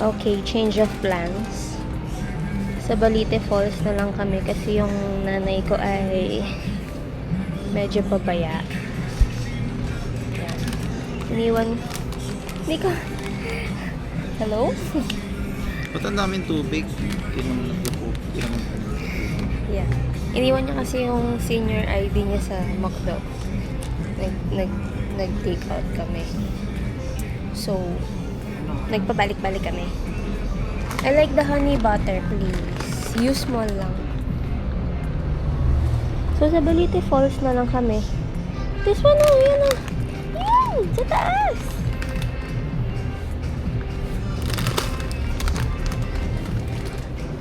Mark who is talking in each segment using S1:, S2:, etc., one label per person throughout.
S1: Okay, change of plans. Sa Balite Falls na lang kami kasi yung nanay ko ay medyo pabaya. Yan. Iniwan. Hindi ko. Hello?
S2: Ba't ang daming tubig? Hindi naman nagpupo. Hindi naman
S1: Yeah. Iniwan niya kasi yung senior ID niya sa McDo. Nag-take out kami. So, nagpabalik-balik kami. I like the honey butter, please. Use small lang. So, sa Balite Falls na lang kami. This one, oh, yan oh. Yan! Sa taas!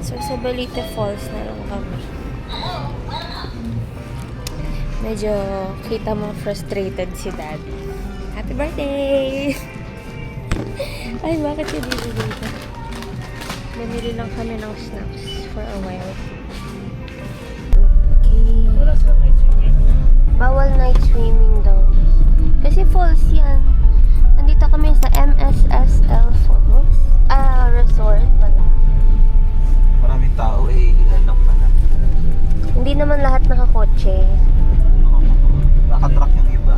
S1: So, sa Balite Falls na lang kami. Medyo kita mo frustrated si Daddy. Happy birthday! Ay, bakit siya dito? Namili lang kami ng snacks for a while. Okay. Bawal night swimming daw. Kasi falls yan. Nandito kami sa MSSL Falls. Resort pala.
S2: maraming tao eh. Ilan lang pala.
S1: Hindi naman lahat nakakotse.
S2: Nakatrack yung iba.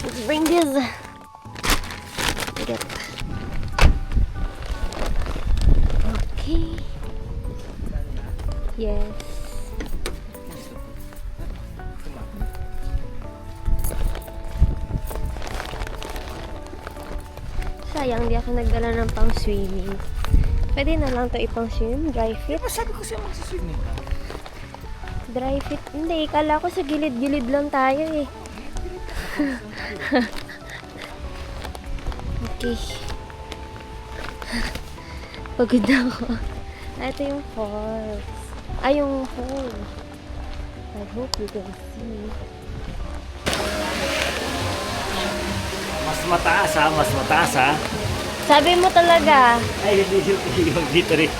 S1: Let's bring this. Get. Okay. Yes. Sayang, di ako nagdala ng pang swimming. Pwede na lang to ipang swim, dry fit.
S2: Sabi ko siya magsiswimming ka.
S1: Dry fit. Hindi, kala ko sa gilid-gilid lang tayo eh. Okay. Pagod na ako. Ito yung falls. Ay, yung hole. I hope you can see.
S3: Mas mataas ha, mas mataas ha.
S1: Sabi mo talaga.
S3: Ay, hindi yung iyong dito rin.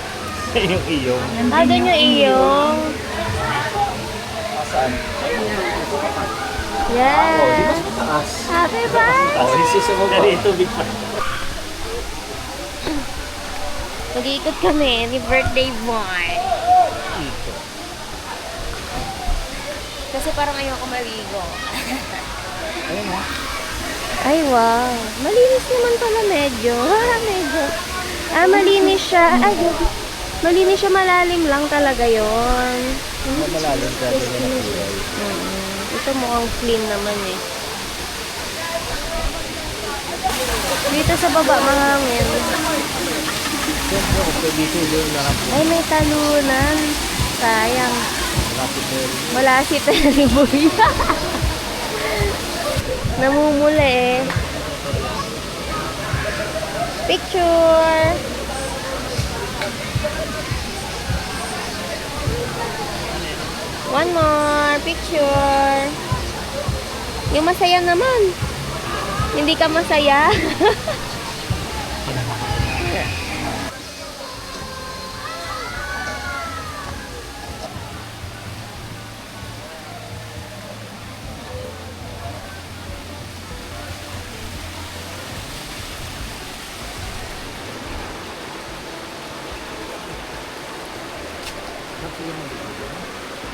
S3: Yung iyong.
S1: Doon yung iyong.
S2: Saan?
S1: Yeah.
S2: Mataas.
S1: Happy birthday!
S2: Oh, isisubog ko.
S3: Dari tubig pa.
S1: Mag-iikot kami ni birthday boy. Kasi parang ayoko maligo.
S2: Ayun ha.
S1: Ay, wow. Malinis naman pala medyo. Medyo. Malinis siya. Ay, malinis siya, malalim lang talaga yon.
S2: Malalim ka din na kulay.
S1: Ito mukhang clean naman eh. Dito sa baba, mahangin.
S2: Siyempre, okay dito yung larap.
S1: Ay, may talunan. Sayang.
S2: Lapit na yun.
S1: Malasit na ni Boy. Namumula eh. Picture! One more picture. Yung masaya naman. Hindi ka masaya.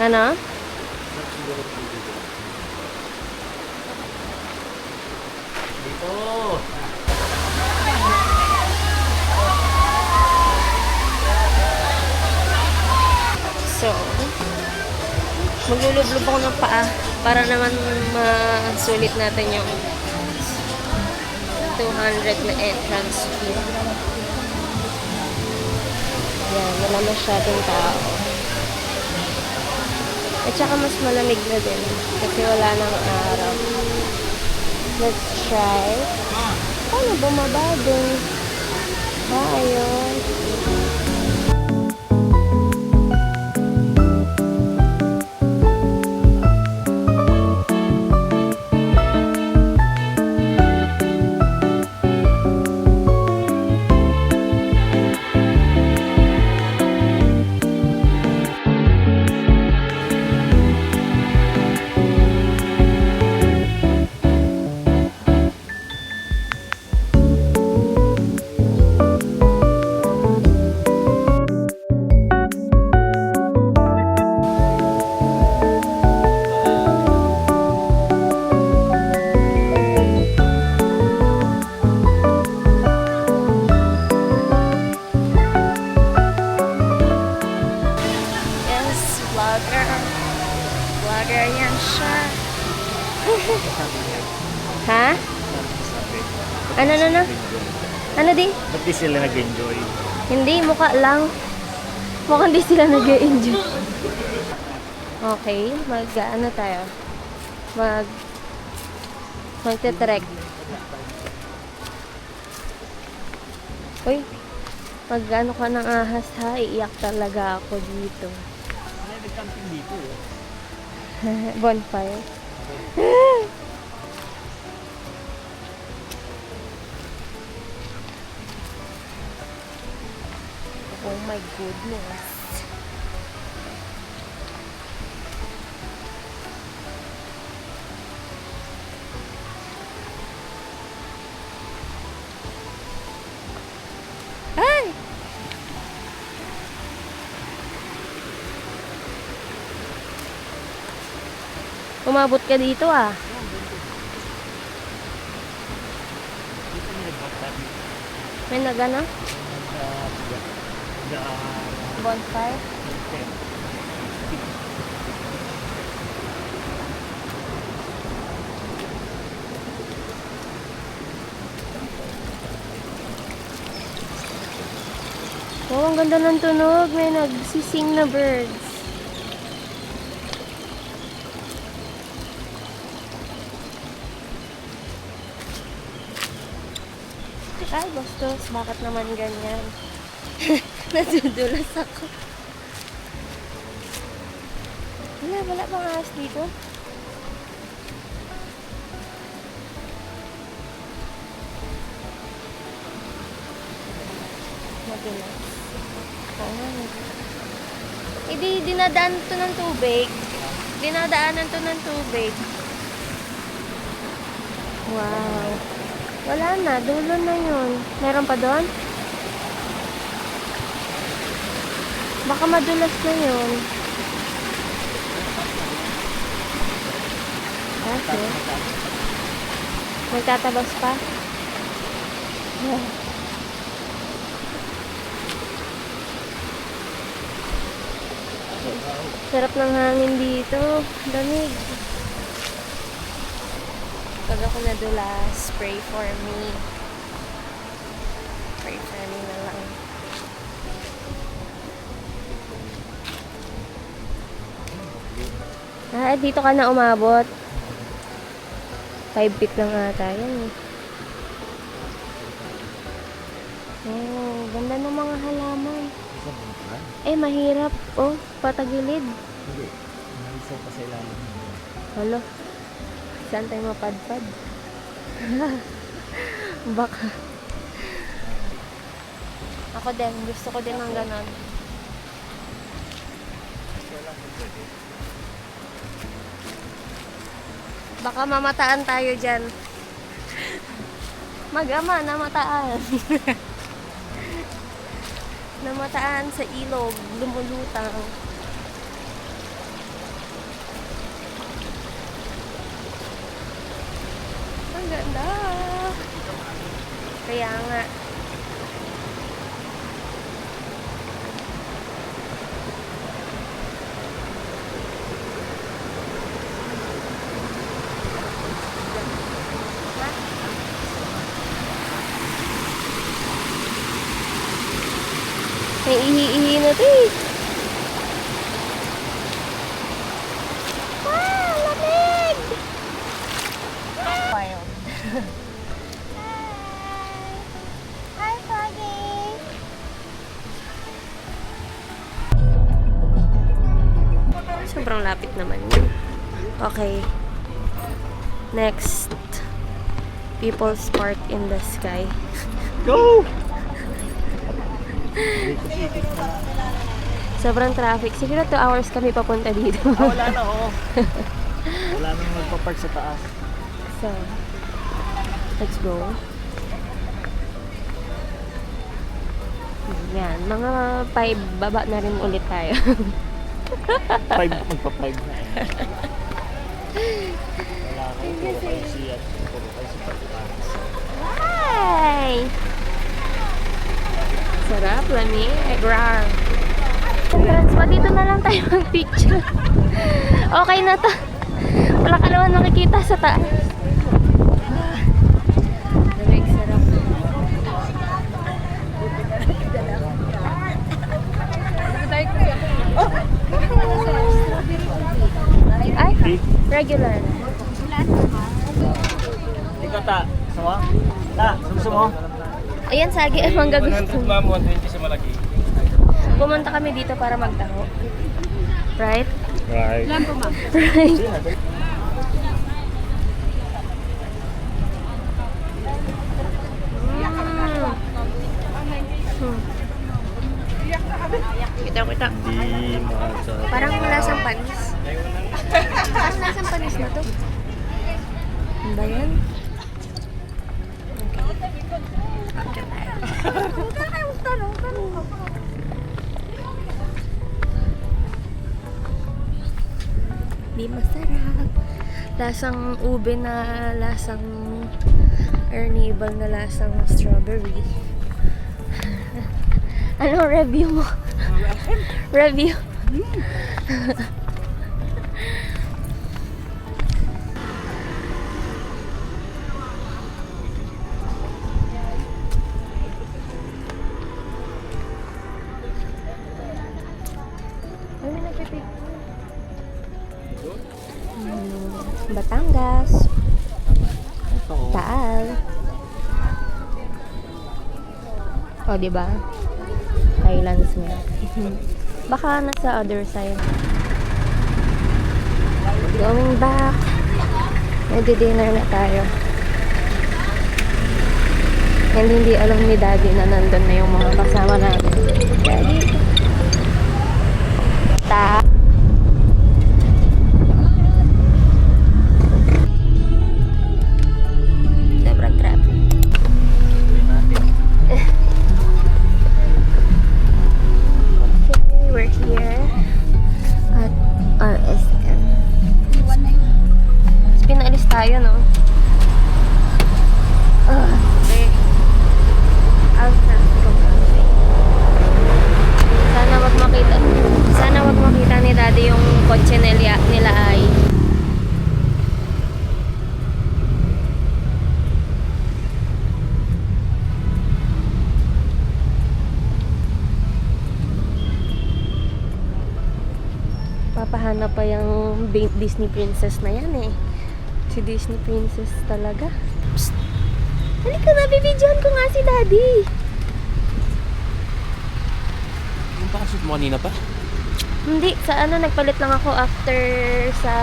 S1: Ano?
S3: Dito.
S1: So, maglulublub ako ng paa para naman masulit natin yung 200 na entrance fee. Yan, wala masyadong tao. At saka mas malamig na din kasi wala nang araw. Let's try. Paano bumaba dun? Ayun. Vlogger. Vlogger yan siya. Ha? Ano? Ano di?
S3: Ba't di sila nag-enjoy?
S1: Hindi, mukha lang. Mukhang di sila nag-enjoy. Okay, ano tayo? Magte-trek. Uy, ano ka ng ahas ha? Iiyak talaga ako dito.
S3: May nag-camping dito
S1: Bonfire. Oh my goodness. Ay! Umabot ka dito ah.
S3: Dito may nag-camping.
S1: May nagana? Bonfire? Oh, ang ganda ng tunog. May nagsising na birds. Ay, bastos. Bakit naman ganyan? Nadudulas ako. Wala bang ahas dito? Madulas. Oo nga. Dinadaan to ng tubig. Dinadaanan to ng tubig. Wow. Wala na. Dulo na yun. Meron pa doon? Baka madulas na yun. Okay. Magtatabas pa? Yeah. Sarap ng hangin dito. Lamig. Pag ako nadulas, pray for me. Pray for me na lang. Ah, dito ka na umabot. 5 feet lang ata yan eh. Oh, ganda ng mga halaman. Eh, mahirap. Oh, patagilid.
S3: Hindi. Naisaw pa sa ilalim.
S1: Halo. Saan tayo mapadpad? Baka. Ako din. Gusto ko din ng ganon. Baka mamataan tayo dyan. Mag-ama, namataan. Namataan sa ilog, lumulutang. Ang ganda. Kaya nga. May ihi-ihi na ito eh. Ah, lamig! Wild. Hi, Froggy! Sobrang lapit naman yun. Okay. Next. People's Park in the Sky.
S3: Go!
S1: Sobrang traffic. Siguro 2 hours kami papunta dito.
S3: Wala na, oo. Wala nang magpapark sa taas.
S1: So, let's go. Yan. Mga 5, baba na rin ulit tayo.
S3: 5, magpa-5 na. Wala ako. Puro kayo siya. Puro kayo sa pagkakas.
S1: Hi! Sarap, lamig. Rar. Entrance pa. Dito na lang tayo mag-picture. Okay na to. Wala ka naman makikita sa taas. Lamig, sarap. Ay, regular.
S3: Ikaw ta, gusto mo? Ta, gusto mo?
S1: Ayan, sagi ay mangga gusto.
S4: 100 ma'am, 120 sa malaki.
S1: Pumunta kami dito para magtaho. Right?
S4: Right.
S1: Right. Kita.
S4: Di masa.
S1: Parang lasang panis. Parang lasang panis na to. Ano ba yan? Di masarap. Lasang ube na lasang Ernieval na lasang strawberry. Anong review mo? Review. Ano nagpipig? Batangas. Taal. O, diba? Highlands nga. Baka nasa other side. Going back. Nag-dinner na tayo. And hindi alam ni Daddy na nandun na yung mga kasama namin. Daddy. Sobrang traffic. Okay, we're here at RSM. Tapos pinaalis tayo, no? Okay. Sana wag makita ni Daddy yung kotse nila ay papahanap pa yung Disney princess na yan eh. Si Disney princess talaga. Psst! Halika na, bibidyohan ko nga si Daddy.
S4: Yung pakashoot mo kanina pa?
S1: Hindi, sa ano, nagpalit lang ako after sa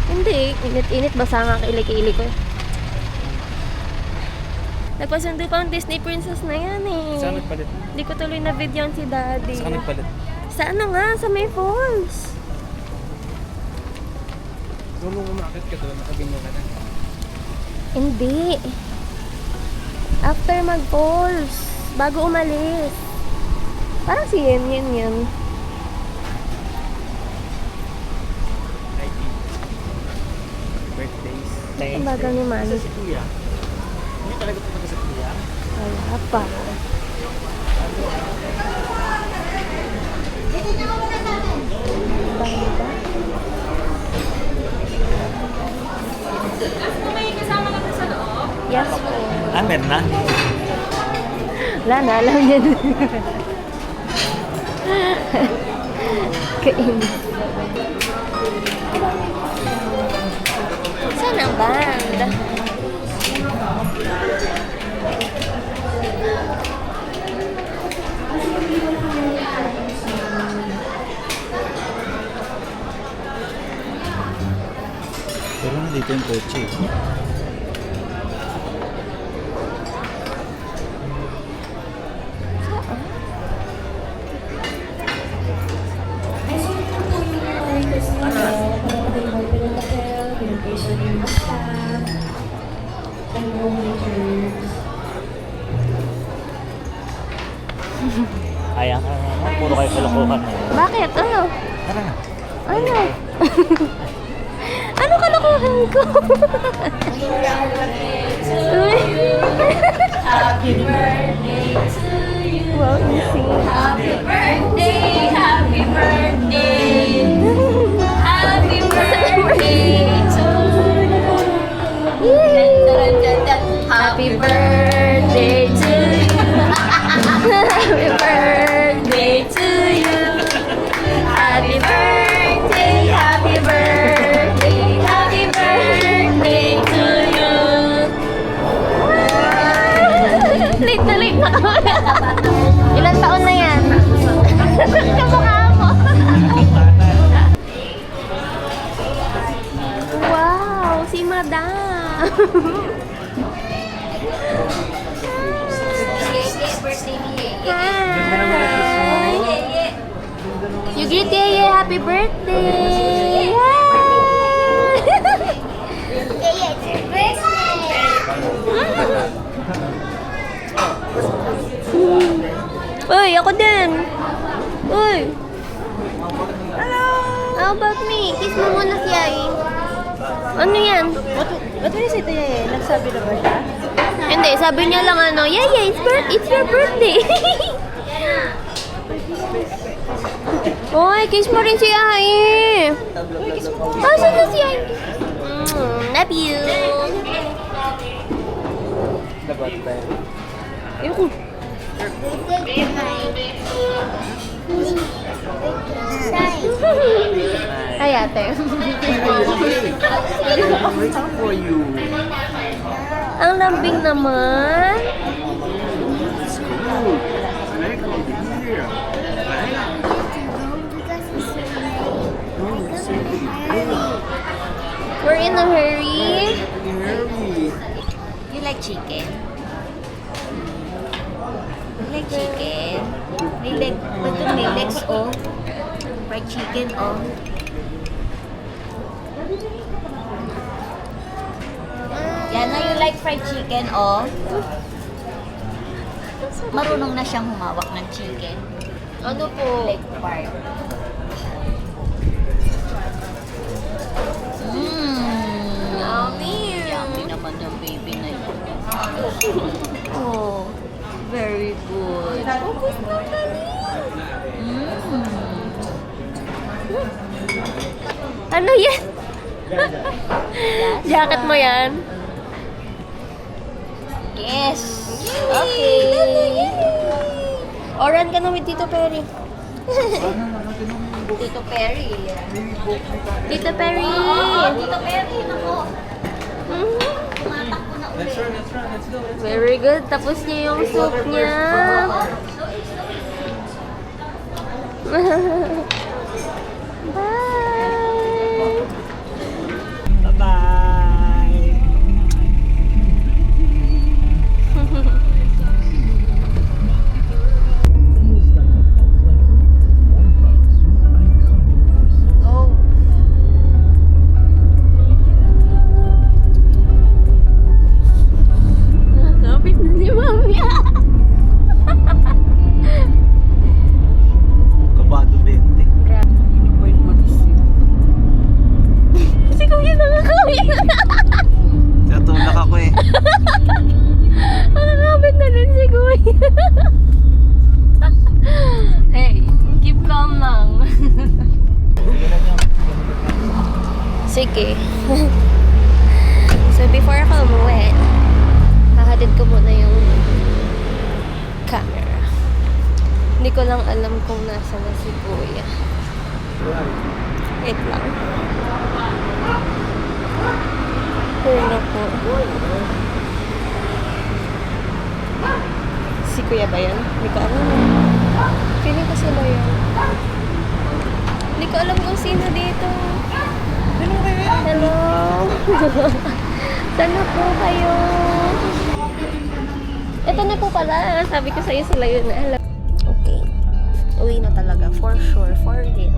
S1: hindi, init-init, basa nga kilik-kilik ko. Nagpasundo pa ang Disney princess na yan eh.
S4: Saan nagpalit?
S1: Hindi ko tuloy na videohan si Daddy.
S4: Saan nagpalit?
S1: Sa ano nga, sa May Falls.
S4: Kung umakit ka doon, nakaganyan ka na.
S1: Hindi. After mag-falls, bago umalis. Parang si Yen yan.
S4: Birthdays.
S1: Ang bagal ni Manny.
S3: Si Kuya. Hindi talaga pupunta sa Kuya.
S1: Wala pa. Banda. Yes po.
S3: Ah, meron na?
S1: Wala na, alam niya na. Kainis. Saan ang band?
S2: Pero nandito yung kotse.
S3: Ayan, puro kayo kalokohan.
S1: Bakit? Ano?
S3: Tara na.
S1: Ano? Ano kalokohan ko? Uy. Happy birthday to you. Wow, insane.
S5: Happy birthday, happy birthday, happy birthday to you. Happy birthday to you. Happy birthday to you. Happy birthday, happy birthday, happy birthday to you.
S1: Late na kami. Ilang taon na yan? Kamukha mo. Wow, si Madam.
S5: Birthday ni
S1: Hi. You greet Yeye, happy birthday. Uy, ako din. Uy. Hello. How about me? Kiss mo muna si Yeye. Ano yan?
S6: Ba't mo si Yeye? Nagsabi na ba siya?
S1: Hindi, sabi niya lang ano, Yeye, it's your birthday. Uy, kiss mo rin si Yeye. Asan na si Yeye? Love you. Ayoko. Ay, ate.
S2: For you.
S1: Ang lambing naman. We're in a hurry.
S5: You like chicken? You like chicken? May leg, ba't yung may legs, oh? Fried chicken, oh. Yana, you like fried chicken, oh? Marunong na siyang humawak ng chicken.
S1: Ano po?
S5: Leg part.
S1: Yummy.
S5: Yummy naman yung baby na yun. Oh, very good.
S1: Ano yan? Jacket mo yan?
S5: Yes. Okay.
S1: Oran ka na with Tito Perry.
S5: Tito Perry.
S1: Tito Perry!
S5: Tito Perry, nako.
S1: Mhm.
S5: Tumatakbo na ulit.
S1: Very good. Tapos niya yung soup niya. Bye!
S3: Bye-bye!
S1: Kapit na si Mami.
S2: Kabado 20.
S1: Si Kuya nakakawin.
S2: Natulak ako eh.
S1: Nakakapit na rin si Kuya. Hey, keep calm lang. Sige. So before ako umuwi, hahatid ko muna yung camera. Hindi ko lang alam kung nasa na si Kuya. Wait lang. Pero po. Si Kuya ba yan? Hindi ko alam. Feeling ko sila yan. Hindi ko alam kung sino dito. Hello. Saan na po kayo? Ito na po pala. Sabi ko sa'yo sila yun. Hello. Okay. Uwi na talaga. For sure. For real.